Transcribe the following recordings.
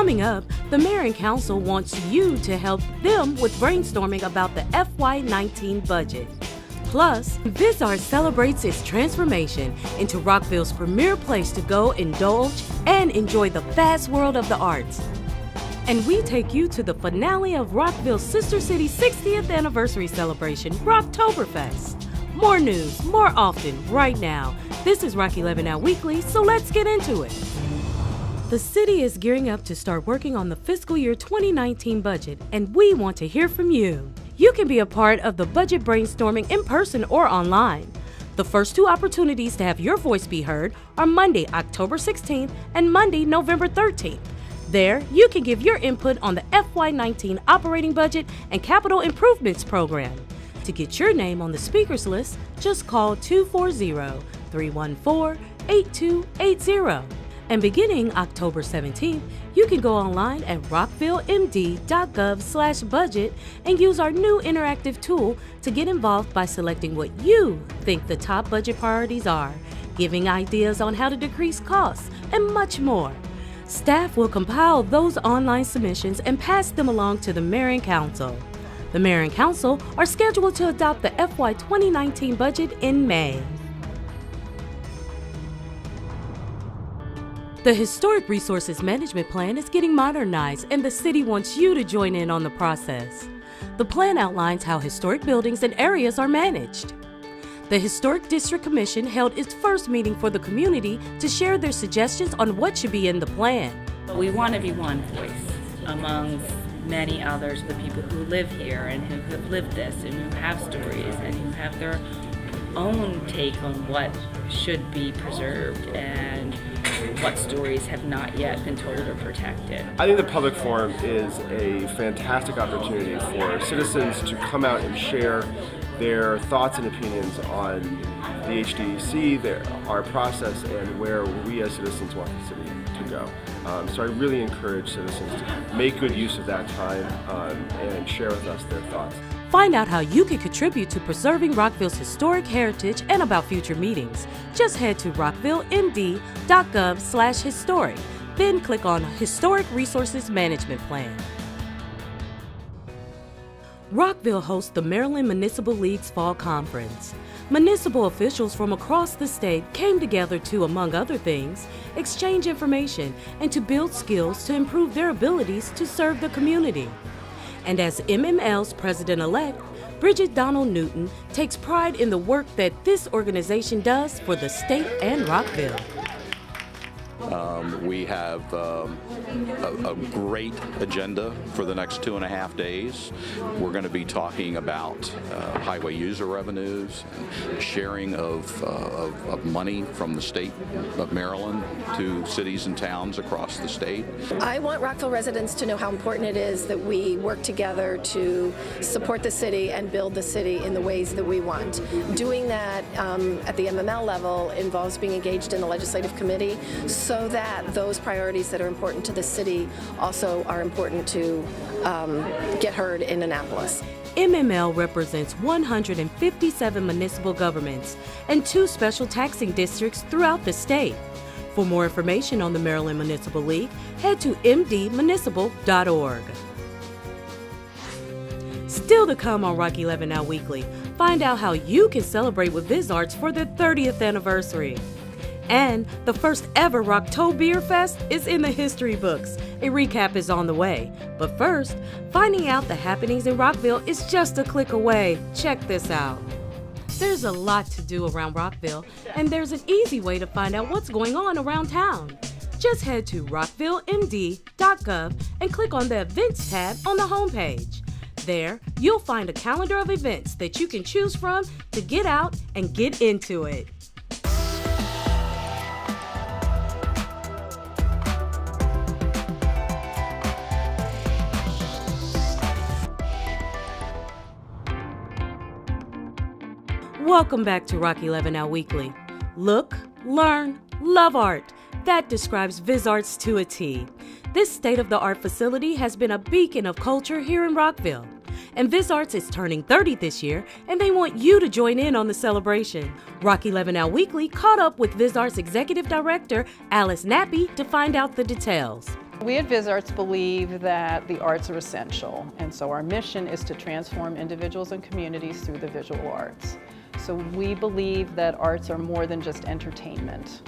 Coming up, the Mayor and Council wants you to help them with brainstorming about the FY19 budget. Plus, Viz Arts celebrates its transformation into Rockville's premier place to go indulge and enjoy the vast world of the arts. And we take you to the finale of Rockville's sister city's 60th anniversary celebration, Rocktoberfest. More news, more often, right now. This is Rock 11 Now Weekly, so let's get into it. The city is gearing up to start working on the fiscal year 2019 budget, and we want to hear from you. You can be a part of the budget brainstorming in person or online. The first two opportunities to have your voice be heard are Monday, October 16th and Monday, November 13th. There, you can give your input on the FY19 operating budget and capital improvements program. To get your name on the speakers list, just call 240-314-8280. And beginning October 17th, you can go online at rockvillemd.gov/budget and use our new interactive tool to get involved by selecting what you think the top budget priorities are, giving ideas on how to decrease costs, and much more. Staff will compile those online submissions and pass them along to the Mayor and Council. The Mayor and Council are scheduled to adopt the FY 2019 budget in May. The Historic Resources Management Plan is getting modernized, and the city wants you to join in on the process. The plan outlines how historic buildings and areas are managed. The Historic District Commission held its first meeting for the community to share their suggestions on what should be in the plan. We want to be one voice among many others, the people who live here and who have lived this and who have stories and who have their own take on what should be preserved and what stories have not yet been told or protected. I think the public forum is a fantastic opportunity for citizens to come out and share their thoughts and opinions on the HDC, our process, and where we as citizens want the city to go. So I really encourage citizens to make good use of that time and share with us their thoughts. Find out how you can contribute to preserving Rockville's historic heritage and about future meetings. Just head to rockvillemd.gov/historic. Then click on Historic Resources Management Plan. Rockville hosts the Maryland Municipal League's Fall Conference. Municipal officials from across the state came together to, among other things, exchange information and to build skills to improve their abilities to serve the community. And as MML's president-elect, Bridget Donald Newton takes pride in the work that this organization does for the state and Rockville. We have a great agenda for the next 2.5 days. We're going to be talking about highway user revenues, and sharing of money from the state of Maryland to cities and towns across the state. I want Rockville residents to know how important it is that we work together to support the city and build the city in the ways that we want. Doing that at the MML level involves being engaged in the legislative committee so that those priorities that are important to the city also are important to get heard in Annapolis. MML represents 157 municipal governments and 2 special taxing districts throughout the state. For more information on the Maryland Municipal League, head to mdmunicipal.org. Still to come on Rock 11 Now Weekly, find out how you can celebrate with Viz Arts for their 30th anniversary. And the first ever Rocktoberfest is in the history books. A recap is on the way. But first, finding out the happenings in Rockville is just a click away. Check this out. There's a lot to do around Rockville, and there's an easy way to find out what's going on around town. Just head to rockvillemd.gov and click on the Events tab on the homepage. There, you'll find a calendar of events that you can choose from to get out and get into it. Welcome back to Rock 11 Now Weekly. Look, learn, love art. That describes Viz Arts to a T. This state-of-the-art facility has been a beacon of culture here in Rockville. And Viz Arts is turning 30 this year, and they want you to join in on the celebration. Rock 11 Now Weekly caught up with Viz Arts Executive Director Alice Nappy to find out the details. We at Viz Arts believe that the arts are essential, and so our mission is to transform individuals and communities through the visual arts. So we believe that arts are more than just entertainment.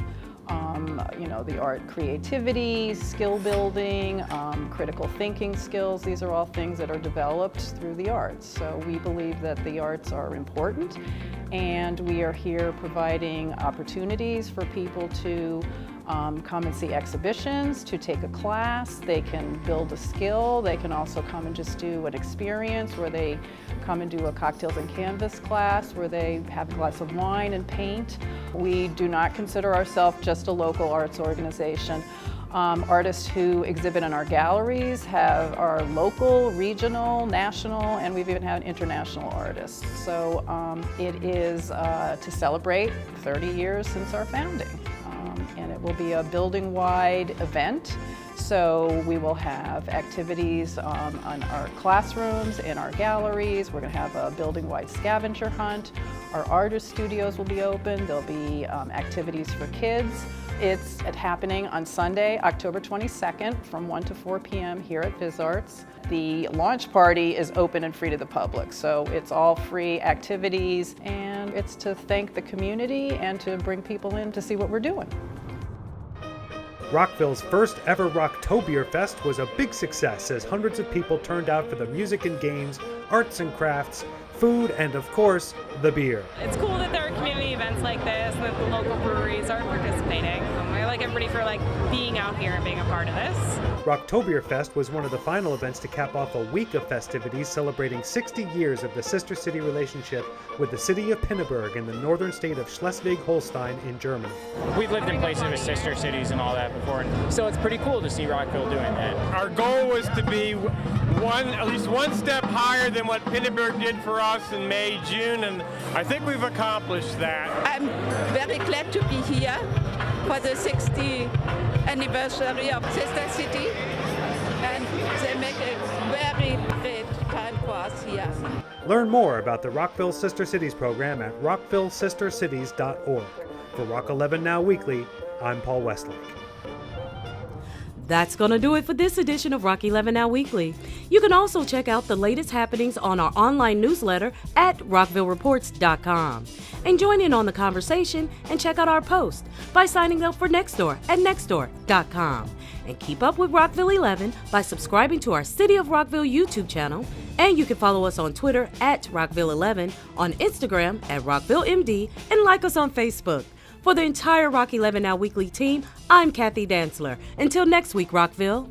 The art creativity, skill building, critical thinking skills, these are all things that are developed through the arts. So we believe that the arts are important, and we are here providing opportunities for people to come and see exhibitions, to take a class. They can build a skill. They can also come and just do an experience where they come and do a cocktails and canvas class where they have a glass of wine and paint. We do not consider ourselves just a local arts organization. Artists who exhibit in our galleries are local, regional, national, and we've even had international artists. So it is to celebrate 30 years since our founding. And it will be a building-wide event. So we will have activities on our classrooms, in our galleries. We're going to have a building-wide scavenger hunt. Our artist studios will be open. There'll be activities for kids. It's happening on Sunday, October 22nd from 1 to 4 p.m. here at Viz Arts. The launch party is open and free to the public, so it's all free activities, and it's to thank the community and to bring people in to see what we're doing. Rockville's first ever Rocktoberfest was a big success as hundreds of people turned out for the music and games, arts and crafts, food, and of course, the beer. It's cool that there are community events like this, that the local breweries are participating. I like everybody for being out here and being a part of this. Rocktoberfest was one of the final events to cap off a week of festivities celebrating 60 years of the sister city relationship with the city of Pinneberg in the northern state of Schleswig-Holstein in Germany. We've lived in places with sister cities and all that before, and so it's pretty cool to see Rockville doing that. Our goal was to be at least one step higher than what Pinneberg did for us in May, June, and I think we've accomplished that. I'm very glad to be here for the 60th anniversary of Sister City, and they make a very great time for us here. Learn more about the Rockville Sister Cities program at rockvillesistercities.org. For Rock 11 Now Weekly, I'm Paul Westlake. That's going to do it for this edition of Rock 11 Now Weekly. You can also check out the latest happenings on our online newsletter at rockvillereports.com. And join in on the conversation and check out our post by signing up for Nextdoor at nextdoor.com. And keep up with Rockville 11 by subscribing to our City of Rockville YouTube channel. And you can follow us on Twitter at Rockville 11, on Instagram at RockvilleMD, and like us on Facebook. For the entire Rock 11 Now Weekly team, I'm Kathy Dantzler. Until next week, Rockville.